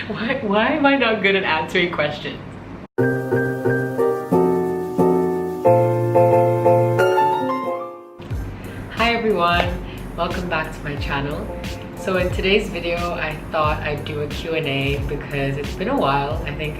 Why am I not good at answering questions? Hi everyone, welcome back to my channel. So in today's video, I thought I'd do a Q&A because it's been a while. I think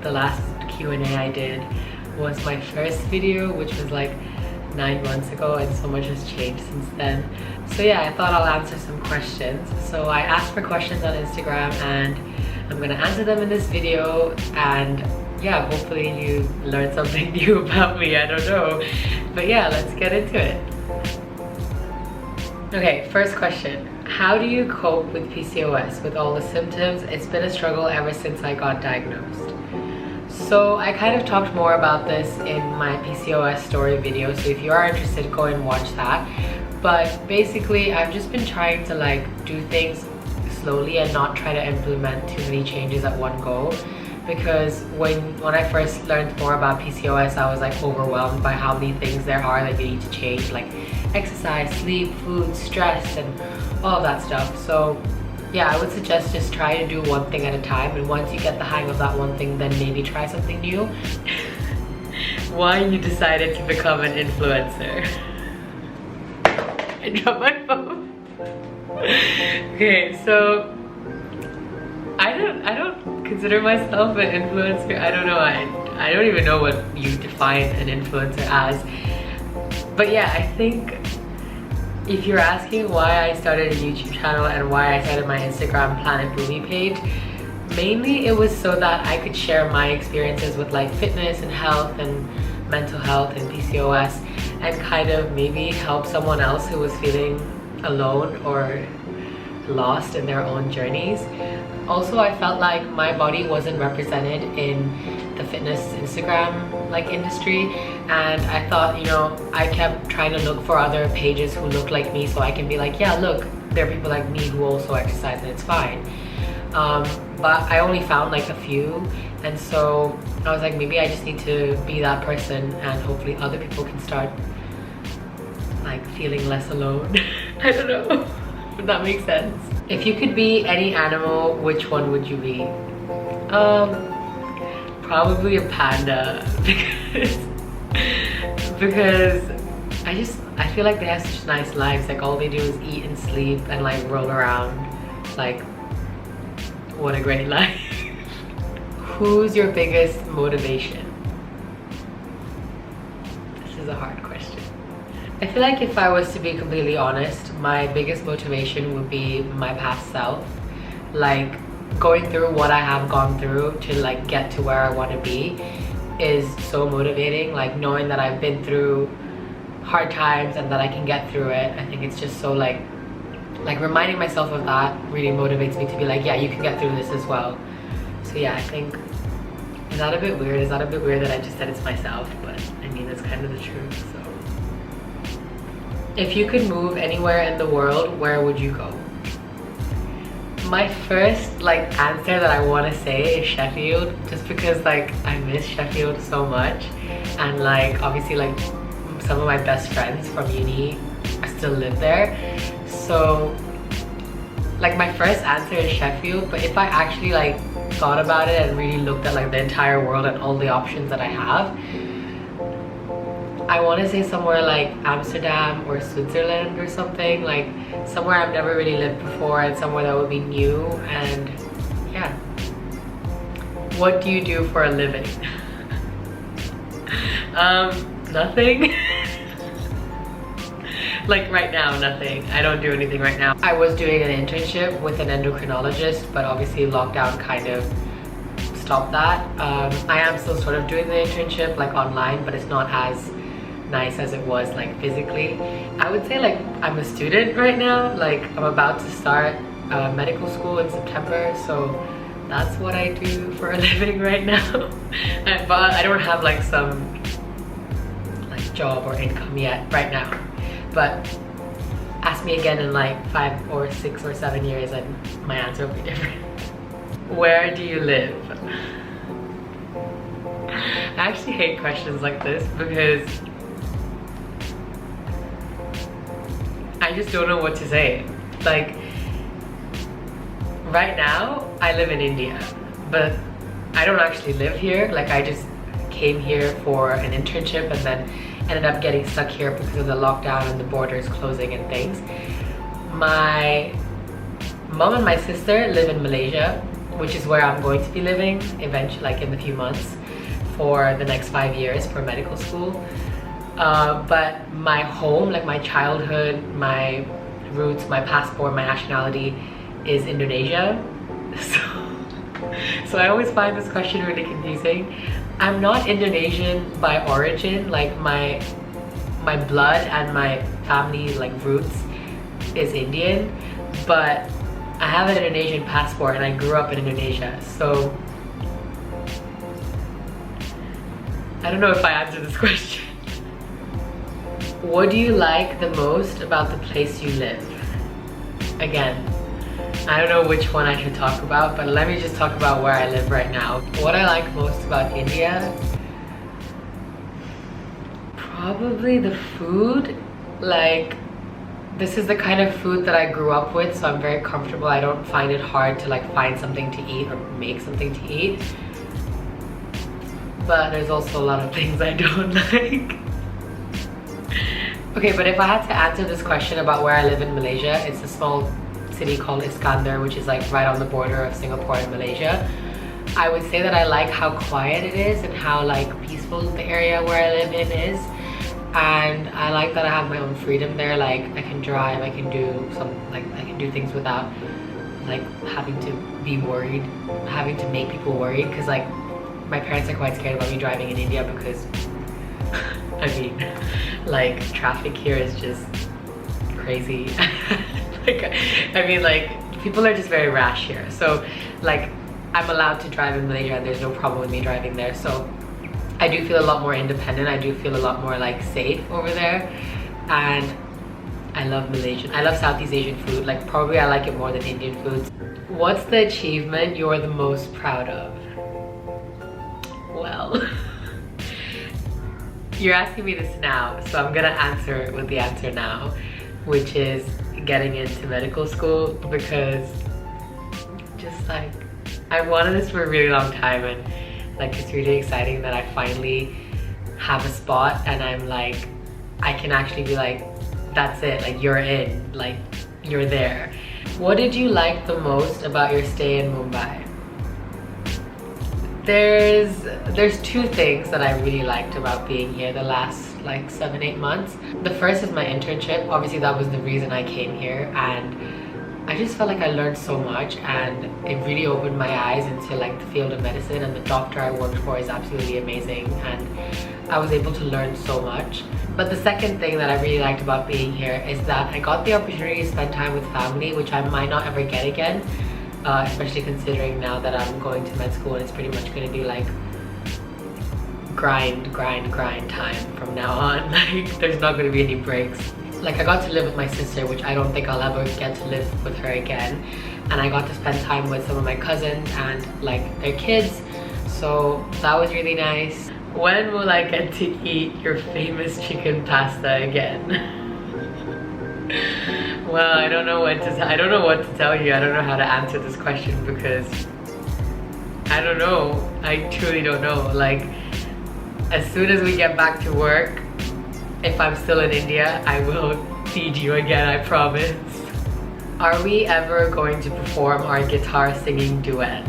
the last Q&A I did was my first video, which was like 9 months ago, and so much has changed since then. So yeah, I thought I'll answer some questions. So I asked for questions on Instagram and I'm gonna answer them in this video, and yeah, hopefully you learned something new about me, I don't know. But yeah, let's get into it. Okay, first question. How do you cope with PCOS with all the symptoms? It's been a struggle ever since I got diagnosed. So I kind of talked more about this in my PCOS story video, so if you are interested, go and watch that. But basically, I've just been trying to like do things slowly and not try to implement too many changes at one go. Because when I first learned more about PCOS, I was like overwhelmed by how many things there are that you need to change, like exercise, sleep, food, stress, and all of that stuff. So yeah, I would suggest just try to do one thing at a time, and once you get the hang of that one thing, then maybe try something new. Why you decided to become an influencer? I dropped my phone. Okay, so I don't consider myself an influencer. I don't know, I don't even know what you define an influencer as. But yeah, I think if you're asking why I started a YouTube channel and why I started my Instagram Planet Boomy page, mainly it was so that I could share my experiences with like fitness and health and mental health and PCOS, and kind of maybe help someone else who was feeling alone or lost in their own journeys. Also, I felt like my body wasn't represented in the fitness Instagram like industry, and I thought, you know, I kept trying to look for other pages who look like me so I can be like, yeah, look, there are people like me who also exercise and it's fine. But I only found like a few, and so I was like, maybe I just need to be that person, and hopefully other people can start like feeling less alone. I don't know if that makes sense. If you could be any animal, which one would you be? Probably a panda, because I feel like they have such nice lives. Like all they do is eat and sleep and like roll around. Like, what a great life. Who's your biggest motivation? This is a hard question. I feel like if I was to be completely honest, my biggest motivation would be my past self. Like going through what I have gone through to like get to where I want to be is so motivating. Like knowing that I've been through hard times and that I can get through it, I think it's just so like reminding myself of that really motivates me to be like, yeah, you can get through this as well. So yeah, I think, is that a bit weird? Is that a bit weird that I just said it's myself? But I mean, that's kind of the truth. So if you could move anywhere in the world, where would you go? My first like answer that I want to say is Sheffield, just because like I miss Sheffield so much, and like obviously like some of my best friends from uni still live there. So like my first answer is Sheffield, but if I actually like thought about it and really looked at like the entire world and all the options that I have, I want to say somewhere like Amsterdam or Switzerland or something, like somewhere I've never really lived before and somewhere that would be new. And yeah. What do you do for a living? Nothing. Like right now, nothing. I don't do anything right now. I was doing an internship with an endocrinologist, but obviously lockdown kind of stopped that. I am still sort of doing the internship like online, but it's not as nice as it was like physically. I would say like I'm a student right now. Like I'm about to start medical school in September, so that's what I do for a living right now. But I don't have like some like job or income yet right now. But ask me again in like 5 or 6 or 7 years and my answer will be different. Where do you live? I actually hate questions like this because I just don't know what to say. Like right now I live in India, but I don't actually live here. Like I just came here for an internship and then ended up getting stuck here because of the lockdown and the borders closing and things. My mom and my sister live in Malaysia, which is where I'm going to be living eventually, like in a few months, for the next 5 years for medical school. But my home, like my childhood, my roots, my passport, my nationality is Indonesia. So I always find this question really confusing. I'm not Indonesian by origin, like my blood and my family like roots is Indian, but I have an Indonesian passport and I grew up in Indonesia. So I don't know if I answered this question. What do you like the most about the place you live? Again, I don't know which one I should talk about, but let me just talk about where I live right now. What I like most about India? Probably the food. Like, this is the kind of food that I grew up with, so I'm very comfortable. I don't find it hard to like find something to eat or make something to eat. But there's also a lot of things I don't like. Okay, but if I had to answer this question about where I live in Malaysia, it's a small city called Iskandar, which is like right on the border of Singapore and Malaysia. I would say that I like how quiet it is and how like peaceful the area where I live in is. And I like that I have my own freedom there. Like I can drive, I can do things without like having to be worried, having to make people worried, because like my parents are quite scared about me driving in India because I mean, like traffic here is just crazy. Like, I mean, like people are just very rash here. So like I'm allowed to drive in Malaysia and there's no problem with me driving there. So I do feel a lot more independent. I do feel a lot more like safe over there. And I love Malaysian. I love Southeast Asian food. Like probably I like it more than Indian foods. What's the achievement you're the most proud of? Well, you're asking me this now, so I'm gonna answer with the answer now, which is getting into medical school, because just like I wanted this for a really long time, and like it's really exciting that I finally have a spot and I'm like, I can actually be like, that's it, like you're in, like you're there. What did you like the most about your stay in Mumbai? There's two things that I really liked about being here the last like 7-8 months. The first is my internship. Obviously that was the reason I came here, and I just felt like I learned so much and it really opened my eyes into like the field of medicine, and the doctor I worked for is absolutely amazing and I was able to learn so much. But the second thing that I really liked about being here is that I got the opportunity to spend time with family, which I might not ever get again. Especially considering now that I'm going to med school and it's pretty much going to be like grind time from now on. Like there's not going to be any breaks. Like I got to live with my sister, which I don't think I'll ever get to live with her again, and I got to spend time with some of my cousins and like their kids, so that was really nice. When will I get to eat your famous chicken pasta again? Well, I don't know what to tell you. I don't know how to answer this question because I don't know. I truly don't know. Like, as soon as we get back to work, if I'm still in India, I will feed you again, I promise. Are we ever going to perform our guitar singing duet?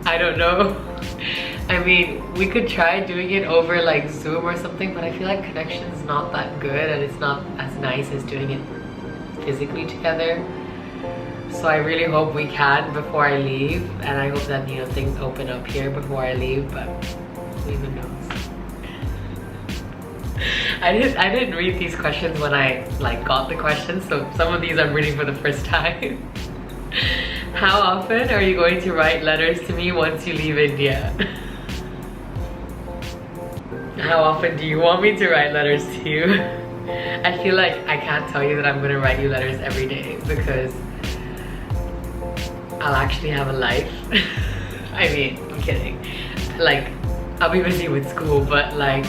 I don't know. I mean, we could try doing it over like Zoom or something, but I feel like connection's not that good and it's not as nice as doing it physically together. So I really hope we can before I leave, and I hope that, you know, things open up here before I leave, but who even knows. I didn't read these questions when I like got the questions, so some of these I'm reading for the first time. How often are you going to write letters to me once you leave India? How often do you want me to write letters to you? I feel like I can't tell you that I'm gonna write you letters every day because I'll actually have a life. I mean, I'm kidding. Like, I'll be busy with school, but like,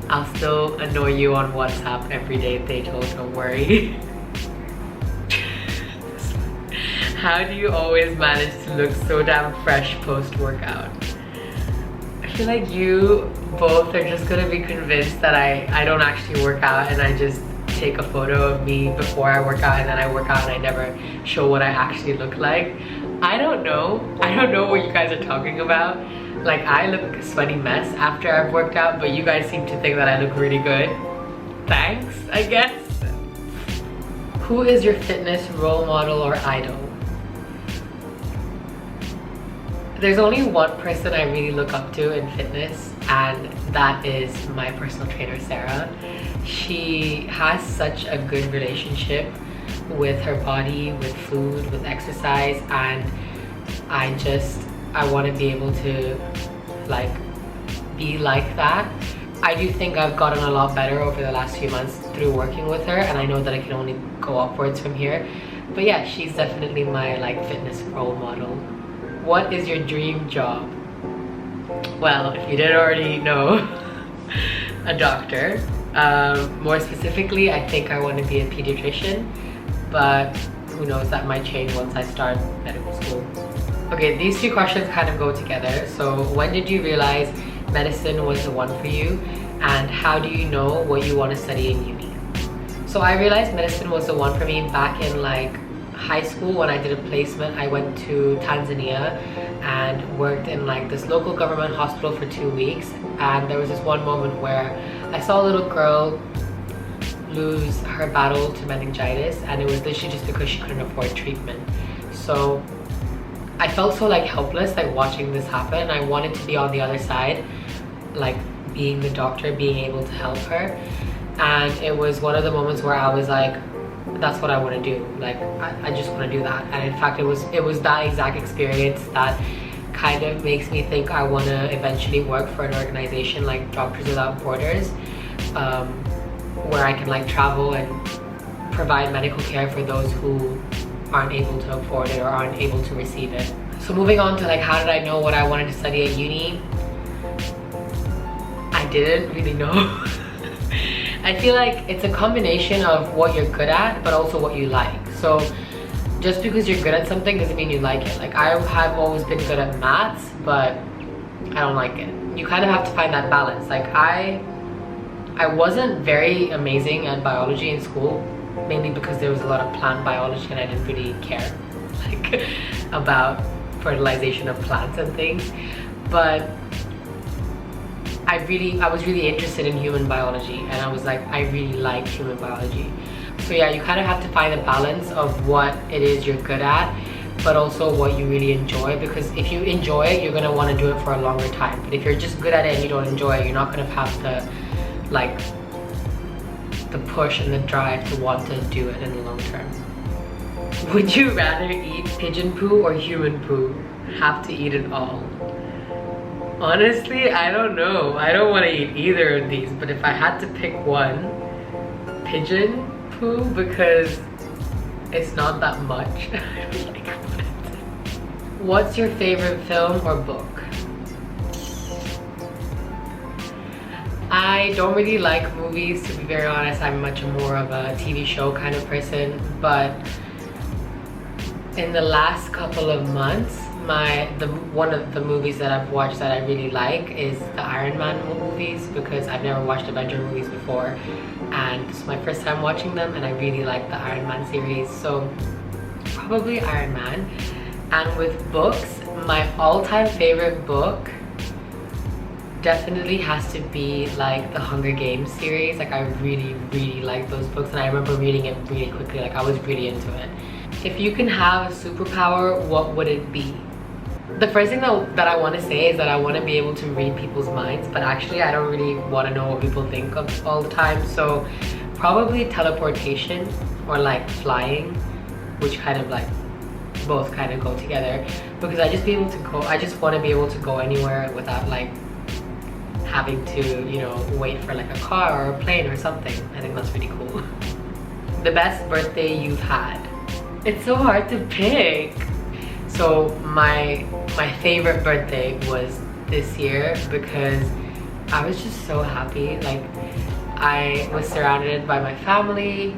I'll still annoy you on WhatsApp every day, Tejal, don't worry. How do you always manage to look so damn fresh post-workout? I feel like you both are just gonna be convinced that I don't actually work out and I just take a photo of me before I work out and then I work out and I never show what I actually look like. I don't know what you guys are talking about. Like, I look like a sweaty mess after I've worked out, but you guys seem to think that I look really good. Thanks, I guess. Who is your fitness role model or idol? There's only one person I really look up to in fitness, and that is my personal trainer, Sarah. She has such a good relationship with her body, with food, with exercise, and I want to be able to like be like that. I do think I've gotten a lot better over the last few months through working with her, and I know that I can only go upwards from here. But yeah, she's definitely my like fitness role model. What is your dream job? Well, if you didn't already know, a doctor. More specifically, I think I want to be a pediatrician, but who knows, that might change once I start medical school. Okay, these two questions kind of go together. So when did you realize medicine was the one for you, and how do you know what you want to study in uni? So I realized medicine was the one for me back in like high school when I did a placement. I went to Tanzania and worked in like this local government hospital for 2 weeks, and there was this one moment where I saw a little girl lose her battle to meningitis, and it was literally just because she couldn't afford treatment. So I felt so like helpless, like watching this happen. I wanted to be on the other side, like being the doctor, being able to help her. And it was one of the moments where I was like, that's what I want to do. Like I just want to do that. And in fact, it was that exact experience that kind of makes me think I want to eventually work for an organization like Doctors Without Borders, where I can like travel and provide medical care for those who aren't able to afford it or aren't able to receive it. So moving on to like, how did I know what I wanted to study at uni? I didn't really know. I feel like it's a combination of what you're good at, but also what you like. So just because you're good at something doesn't mean you like it. Like I have always been good at maths, but I don't like it. You kind of have to find that balance. Like I wasn't very amazing at biology in school, mainly because there was a lot of plant biology and I didn't really care like about fertilization of plants and things. But I was really interested in human biology, and I was like, I really like human biology. So yeah, you kind of have to find a balance of what it is you're good at, but also what you really enjoy, because if you enjoy it, you're gonna want to do it for a longer time. But if you're just good at it and you don't enjoy it, you're not gonna have the like the push and the drive to want to do it in the long term. Would you rather eat pigeon poo or human poo? Have to eat it all. Honestly, I don't know. I don't want to eat either of these, but if I had to pick one, pigeon poo, because it's not that much. I don't like it. What's your favorite film or book? I don't really like movies, to be very honest. I'm much more of a TV show kind of person, but in the last couple of months, one of the movies that I've watched that I really like is the Iron Man movies, because I've never watched Avenger movies before, and this is my first time watching them, and I really like the Iron Man series, so probably Iron Man. And with books, my all-time favorite book definitely has to be like the Hunger Games series. Like I really like those books, and I remember reading it really quickly. Like I was really into it. If you can have a superpower, what would it be? The first thing that I want to say is that I want to be able to read people's minds, but actually I don't really want to know what people think of all the time. So probably teleportation or like flying, which kind of like both kind of go together, because I just want to be able to go anywhere without like having to, you know, wait for like a car or a plane or something. I think that's really cool. The best birthday you've had? It's so hard to pick. So my favorite birthday was this year, because I was just so happy. Like I was surrounded by my family,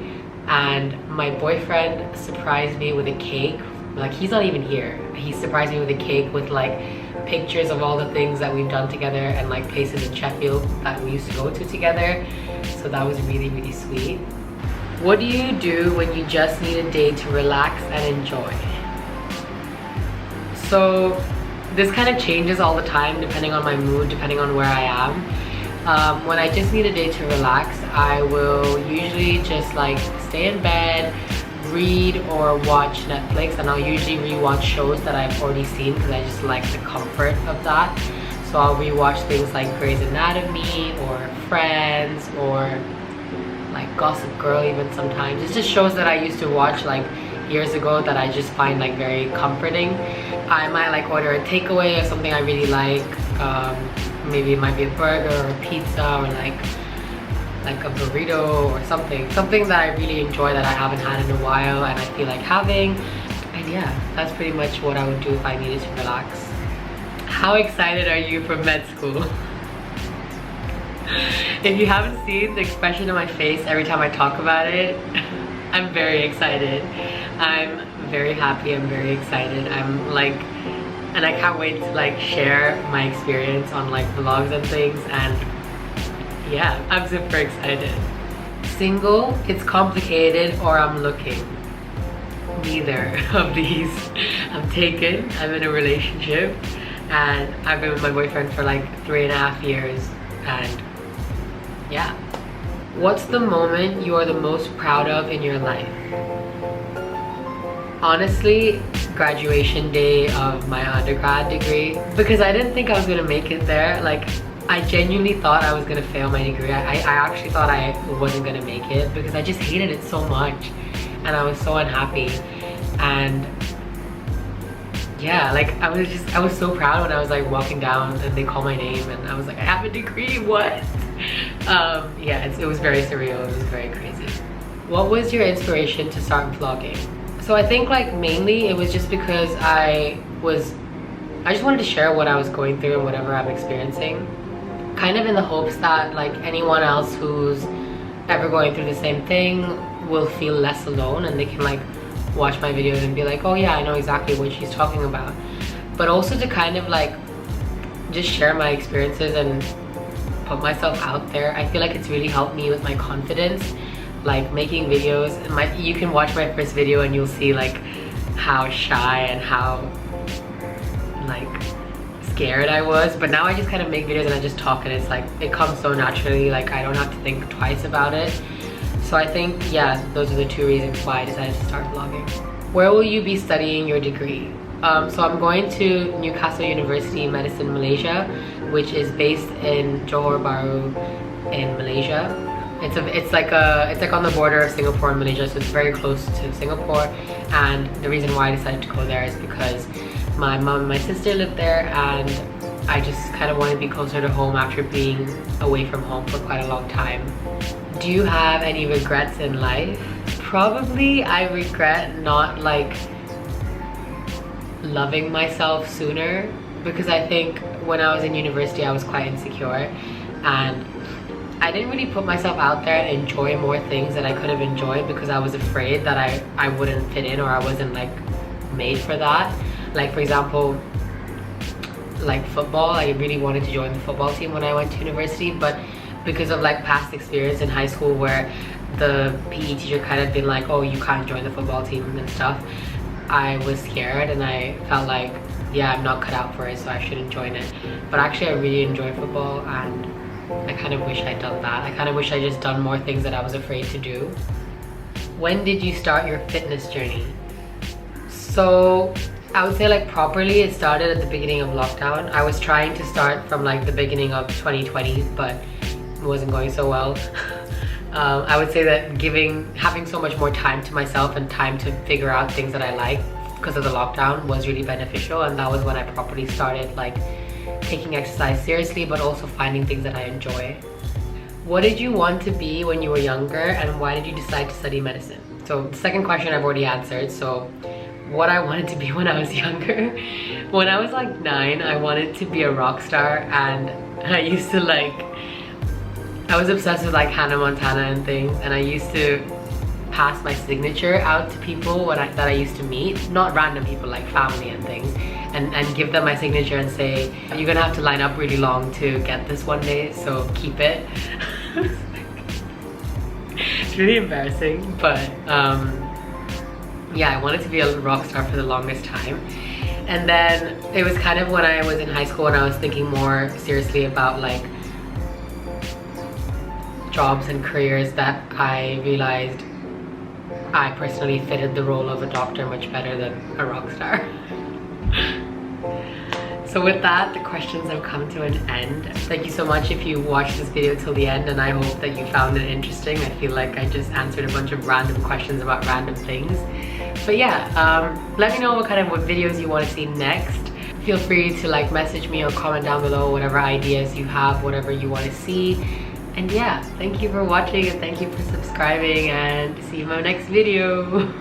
and my boyfriend surprised me with a cake Like, he's not even here. He surprised me with a cake with like pictures of all the things that we've done together and like places in Sheffield that we used to go to together. So that was really, really sweet. What do you do when you just need a day to relax and enjoy? So this kind of changes all the time depending on my mood, depending on where I am. When I just need a day to relax, I will usually just like stay in bed, read or watch Netflix, and I'll usually rewatch shows that I've already seen because I just like the comfort of that. So I'll rewatch things like Grey's Anatomy or Friends or like Gossip Girl even sometimes. It's just shows that I used to watch like years ago that I just find like very comforting. I might like order a takeaway or something I really like. Maybe it might be a burger or a pizza or like a burrito or something that I really enjoy that I haven't had in a while and I feel like having. And yeah, that's pretty much what I would do if I needed to relax. How excited are you for med school? If you haven't seen the expression on my face every time I talk about it, I'm very excited. I'm very happy, I'm very excited. I'm like, and I can't wait to like share my experience on like vlogs and things, and yeah, I'm super excited. Single, it's complicated, or I'm looking. Neither of these. I'm taken, I'm in a relationship, and I've been with my boyfriend for like 3.5 years, and yeah. What's the moment you are the most proud of in your life? Honestly, graduation day of my undergrad degree, because I didn't think I was gonna make it there. Like, I genuinely thought I was gonna fail my degree. I actually thought I wasn't gonna make it because I just hated it so much and I was so unhappy. And yeah, like I was so proud when I was like walking down and they called my name and I was like, I have a degree, what? Yeah, it was very surreal, it was very crazy. What was your inspiration to start vlogging? So I think like mainly it was just because I just wanted to share what I was going through and whatever I'm experiencing, kind of in the hopes that like anyone else who's ever going through the same thing will feel less alone and they can like watch my videos and be like, oh yeah, I know exactly what she's talking about. But also to kind of like just share my experiences and put myself out there. I feel like it's really helped me with my confidence, like making videos. You can watch my first video and you'll see like how shy and how like scared I was, but now I just kind of make videos and I just talk and it's like it comes so naturally, like I don't have to think twice about it. So I think, yeah, those are the two reasons why I decided to start vlogging. Where will you be studying your degree? So I'm going to Newcastle University Medicine Malaysia, which is based in Johor Bahru in Malaysia. It's like on the border of Singapore and Malaysia, so it's very close to Singapore. And the reason why I decided to go there is because my mom and my sister live there, and I just kind of want to be closer to home after being away from home for quite a long time. Do you have any regrets in life? Probably I regret not like loving myself sooner, because I think when I was in university I was quite insecure and I didn't really put myself out there and enjoy more things that I could have enjoyed because I was afraid that I wouldn't fit in or I wasn't like made for that. Like for example, like football, I really wanted to join the football team when I went to university, but because of like past experience in high school where the PE teacher kind of been like, oh, you can't join the football team and stuff, I was scared and I felt like, yeah, I'm not cut out for it, so I shouldn't join it. But actually I really enjoy football and I kind of wish I'd done that. I kind of wish I just done more things that I was afraid to do. When did you start your fitness journey? So I would say like properly it started at the beginning of lockdown. I was trying to start from like the beginning of 2020, but it wasn't going so well. I would say that having so much more time to myself and time to figure out things that I like because of the lockdown was really beneficial, and that was when I properly started like taking exercise seriously, but also finding things that I enjoy. What did you want to be when you were younger, and why did you decide to study medicine? So the second question I've already answered. So what I wanted to be when I was younger, when I was like 9, I wanted to be a rock star, and I used to like, I was obsessed with like Hannah Montana and things, and I used to pass my signature out to people that I used to meet, not random people, like family and things, and give them my signature and say, you're gonna have to line up really long to get this one day, so keep it. It's really embarrassing, but yeah, I wanted to be a rock star for the longest time. And then it was kind of when I was in high school and I was thinking more seriously about like jobs and careers that I realized I personally fitted the role of a doctor much better than a rock star. So with that, the questions have come to an end. Thank you so much if you watched this video till the end, and I hope that you found it interesting. I feel like I just answered a bunch of random questions about random things. But yeah, let me know what kind of videos you want to see next. Feel free to like message me or comment down below whatever ideas you have, whatever you want to see. And yeah, thank you for watching and thank you for subscribing, and see you in my next video.